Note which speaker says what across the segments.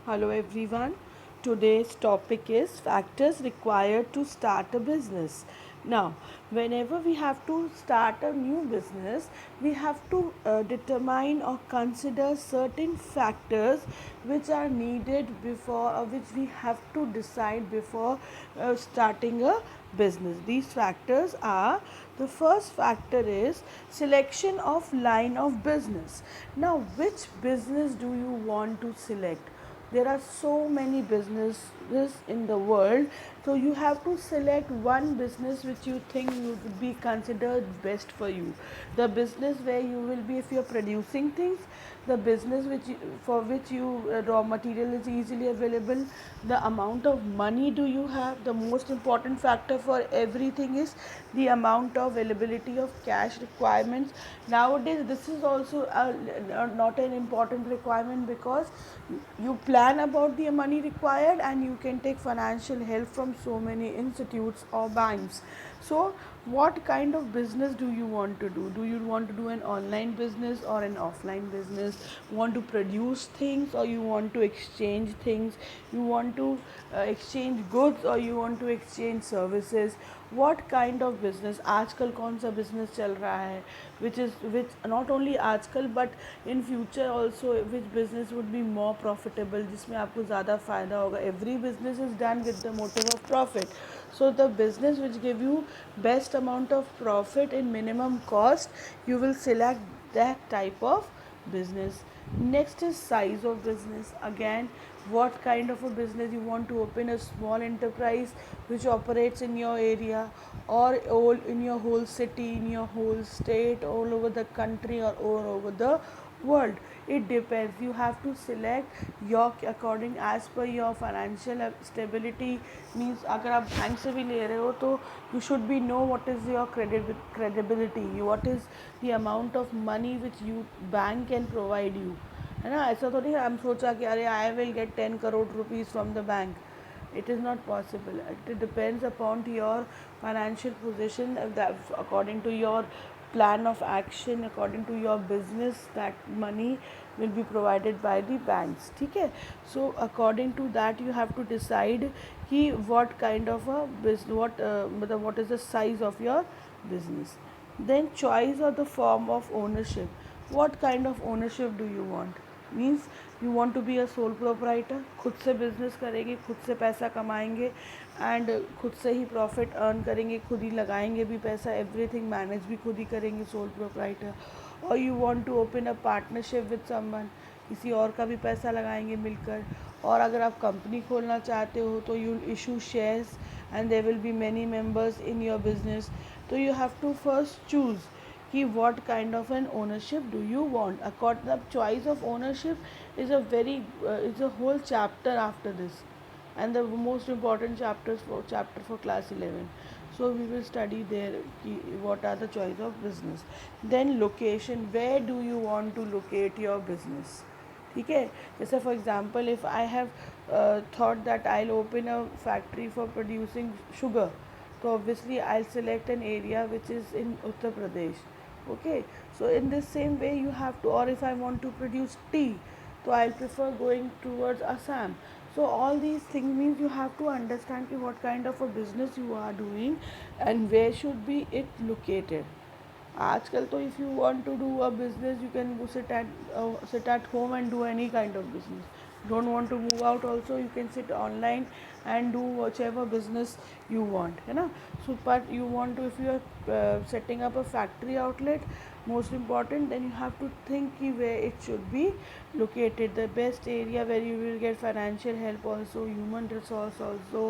Speaker 1: Hello everyone. Today's topic is factors required to start a business. Now, whenever we have to start a new business, we have to determine or consider certain factors which are needed before, which we have to decide before starting a business. These factors are: the first factor is selection of line of business. Now, which business do you want to select? There are so many businesses in the world, so you have to select one business which you think would be considered best for you. The business where you will be, if you're producing things, the business for which you raw material is easily available, the amount of money do you have. The most important factor for everything is the amount of availability of cash requirements. Nowadays this is also not an important requirement, because you plan about the money required and you can take financial help from so many institutes or banks. So what kind of business do you want to do? Do you want to do an online business or an offline business? Want to produce things or you want to exchange things? You want to exchange goods or you want to exchange services? What kind of business? आजकल कौन सा business चल रहा है, which not only आजकल but in future also, which business would be more profitable, जिसमें आपको ज़्यादा फ़ायदा होगा. Every business is done with the motive of profit. So the business which give you best amount of profit in minimum cost, you will select that type of business. Next is size of business. Again, what kind of a business you want to open? A small enterprise which operates in your area, or all in your whole city, in your whole state, all over the country, or all over the world. It depends. You have to select your according as per your financial stability. Means अगर आप bank से भी ले रहे हो तो you should be know what is your credibility, what is the amount of money which you bank can provide you. है ना? ऐसा तो नहीं हम सोचा कि अरे I will get 10 crore rupees from the bank. It is not possible. It depends upon your financial position, that according to your plan of action, according to your business, that money will be provided by the banks. ठीक है? So according to that you have to decide कि what kind of a business, what is the size of your business. Then choice or the form of ownership. What kind of ownership do you want? Means you want to be a sole proprietor. खुद से business करेंगे, खुद से पैसा कमाएंगे and खुद से ही profit earn करेंगे, खुद ही लगाएंगे भी पैसा, एवरीथिंग मैनेज भी खुद ही करेंगे, सोल प्रोपराइटर. और you want to open a partnership with someone, किसी और का भी पैसा लगाएंगे मिलकर. और अगर आप कंपनी खोलना चाहते हो तो you issue shares and there will be many members in your business. तो you have to first choose कि what kind of an ownership do you want. According the choice of ownership is a very is a whole chapter after this, and the most important chapter for class 11. So we will study there what are the choice of business. Then location, where do you want to locate your business. ठीक है? जैसे for example if I have thought that I open a factory for producing sugar, so obviously I'll select an area which is in Uttar Pradesh. Okay, so in this same way you have to, or if I want to produce tea, so I'll prefer going towards Assam. So all these things means you have to understand what kind of a business you are doing and where should be it located. आजकल तो if you want to do a business you can sit at home and do any kind of business. Don't want to move out also, you can sit online and do whichever business you want, है ना? So but you want to, if you are setting up a factory outlet, most important, then you have to think where it should be located, the best area where you will get financial help also, human resource also,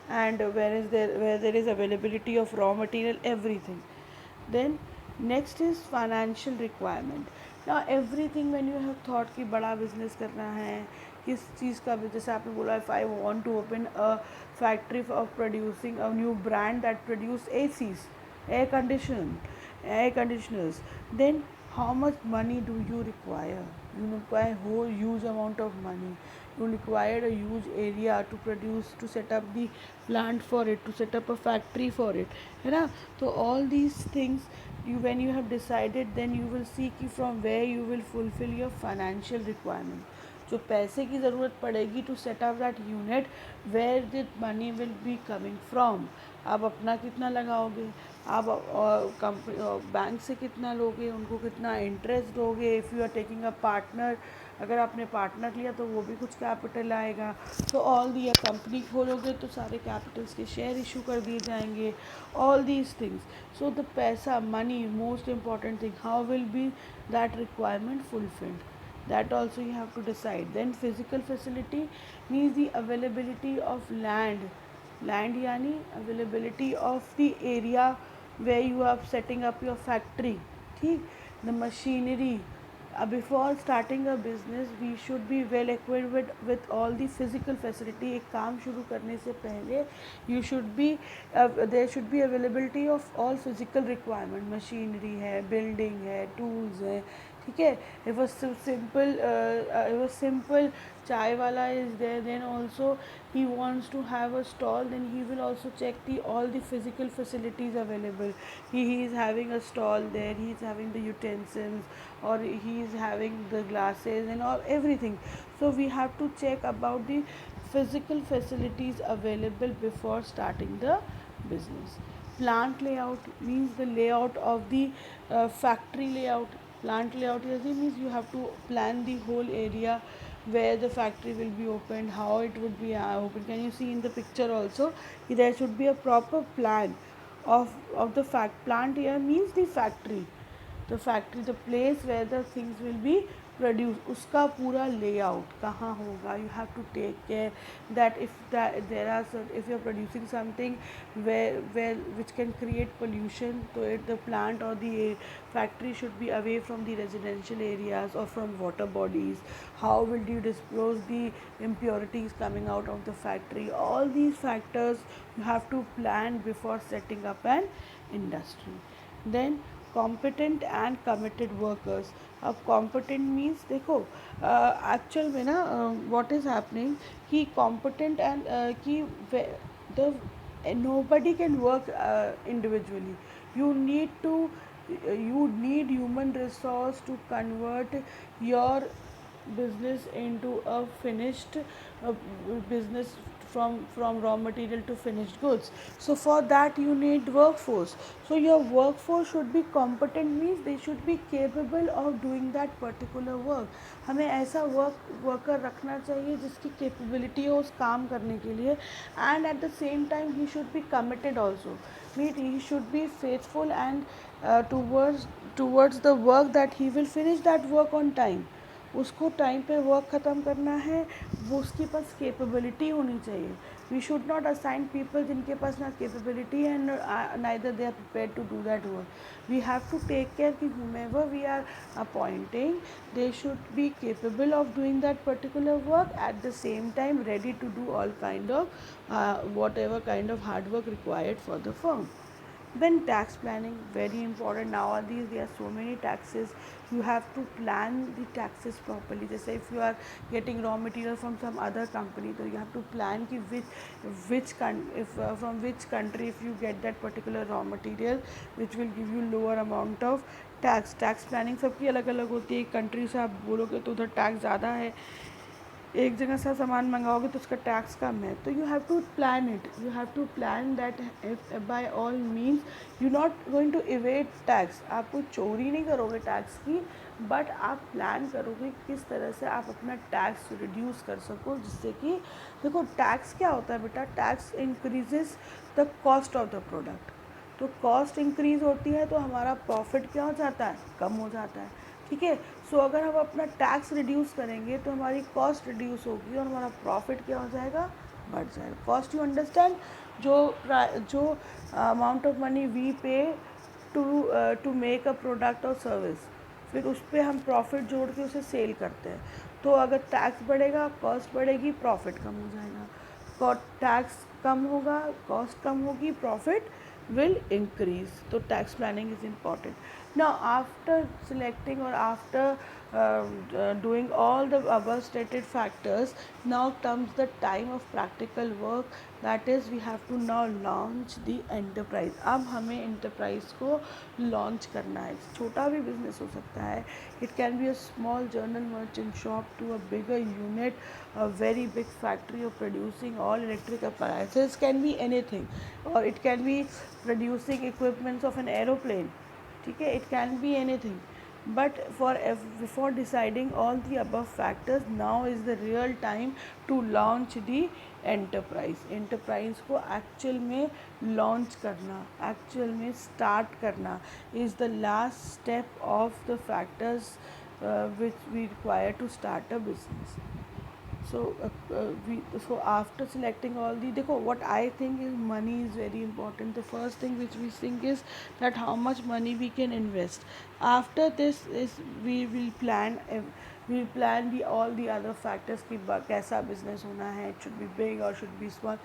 Speaker 1: and where there is availability of raw material, everything. Then next is financial requirement. Now everything, when you have thought कि बड़ा business करना है, किस चीज़ का भी, जैसे आपने बोला if I want to open a factory of producing a new brand that produce ACs, air condition air conditioners, then how much money do you require? You require whole huge amount of money. You require a huge area to produce, to set up the plant for it, to set up a factory for it, है ना? So all these things, you when you have decided, then you will see कि from where you will fulfill your financial requirement. जो पैसे की ज़रूरत पड़ेगी to set up that unit, where the money will be coming from. आप अपना कितना लगाओगे, आप कंपनी बैंक से कितना लोगे, उनको कितना इंटरेस्ट दोगे, if you are taking a partner, अगर आपने पार्टनर लिया तो वो भी कुछ कैपिटल आएगा। तो ऑल दी कंपनी खोलोगे तो सारे कैपिटल्स के शेयर इशू कर दिए जाएंगे, all these things. So the पैसा, money, most important thing, how will be that requirement fulfilled, that also you have to decide. Then physical facility means the availability of land, land yani availability of the area where you are setting up your factory, ठीक, the machinery. Before starting a business we should be well equipped with all the physical facility. एक काम शुरू करने से पहले you should be there should be availability of all physical requirement, machinery है, building है, tools है, ठीक है. If a simple chai wala is there, then also he wants to have a stall, then he will also check the all the physical facilities available. He is having a stall there, he is having the utensils, or he is having the glasses and all everything. So we have to check about the physical facilities available before starting the business. Plant layout means the layout of the factory layout. Plant layout means you have to plan the whole area where the factory will be opened, how it would be opened. Can you see in the picture also? There should be a proper plan of the plant here means the factory, the place where the things will be produced, उसका पूरा layout कहाँ होगा. You have to take care that if there are if you are producing something where which can create pollution, so the plant or the factory should be away from the residential areas or from water bodies. How will you dispose the impurities coming out of the factory? All these factors you have to plan before setting up an industry. Then competent and committed workers. अब competent means देखो actual में ना what is happening कि competent and कि the nobody can work individually. You need to you need human resource to convert your business into a finished business, from raw material to finished goods. So for that you need workforce. So your workforce should be competent means they should be capable of doing that particular work. हमें ऐसा worker रखना चाहिए जिसकी capability हो उस काम करने के लिए, and at the same time he should be committed also, meet he should be faithful and towards the work, that he will finish that work on time. उसको टाइम पे वर्क ख़त्म करना है, वो उसके पास कैपेबिलिटी होनी चाहिए. We should not assign people जिनके पास ना capability and neither they are prepared to do that work. We have to take care कि whomever we are appointing, they should be capable of doing that particular work, at the same time ready to do all kind of whatever kind of hard work required for the firm. Then tax planning, very important. Nowadays there are so many taxes, you have to plan the taxes properly. Just if you are getting raw material from some other company, so you have to plan कि from which country if you get that particular raw material, which will give you lower amount of tax. Tax planning सबकी अलग अलग होती है. एक country से आप बोलोगे तो उधर टैक्स ज़्यादा है, एक जगह से सामान मंगाओगे तो उसका टैक्स कम है. तो you have to plan it, you have to plan that by all means you not going to evade tax. आप कोई चोरी नहीं करोगे टैक्स की, बट आप प्लान करोगे किस तरह से आप अपना टैक्स रिड्यूस कर सको, जिससे कि देखो टैक्स क्या होता है बेटा, tax increases the cost of the product. तो कॉस्ट इंक्रीज़ होती है तो हमारा प्रॉफिट क्या हो जाता है, कम हो जाता है. ठीक है. सो अगर हम अपना टैक्स रिड्यूस करेंगे तो हमारी कॉस्ट रिड्यूस होगी और हमारा प्रॉफिट क्या हो जाएगा, बढ़ जाएगा. कॉस्ट यू अंडरस्टैंड, जो अमाउंट ऑफ मनी वी पे टू मेक अ प्रोडक्ट और सर्विस, फिर उस पर हम प्रॉफिट जोड़ के उसे सेल करते हैं. तो अगर टैक्स बढ़ेगा, कॉस्ट बढ़ेगी, प्रॉफिट कम हो जाएगा. टैक्स कम होगा, कॉस्ट कम होगी, profit will increase. So tax planning is important. Now, after selecting or after doing all the above stated factors, now comes the time of practical work. That is, we have to now launch the enterprise. अब हमें enterprise को launch करना है. छोटा भी business हो सकता है. It can be a small journal merchant shop to a bigger unit, a very big factory of producing all electric appliances. Can be anything, or it can be producing equipments of an aeroplane. ठीक है, it can be anything. But before deciding all the above factors, now is the real time to launch the enterprise को actual में launch करना, actual में start करना is the last step of the factors which we require to start a business. So after selecting all the, देखो, what I think is money is very important. The first thing which we think is that how much money we can invest. After this is we will plan the all the other factors कि कैसा business होना है, it should be big or should be small.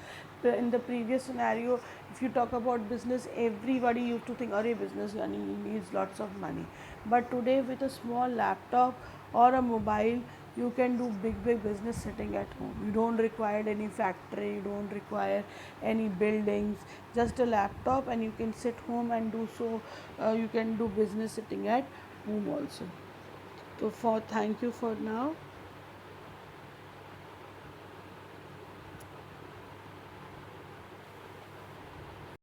Speaker 1: In the previous scenario, if you talk about business, everybody used to think, अरे business यानी needs lots of money. But today with a small laptop or a mobile, you can do big business sitting at home. You don't require any factory, you don't require any buildings, just a laptop, and you can sit home and do so. You can do business sitting at home also. So for thank you for now.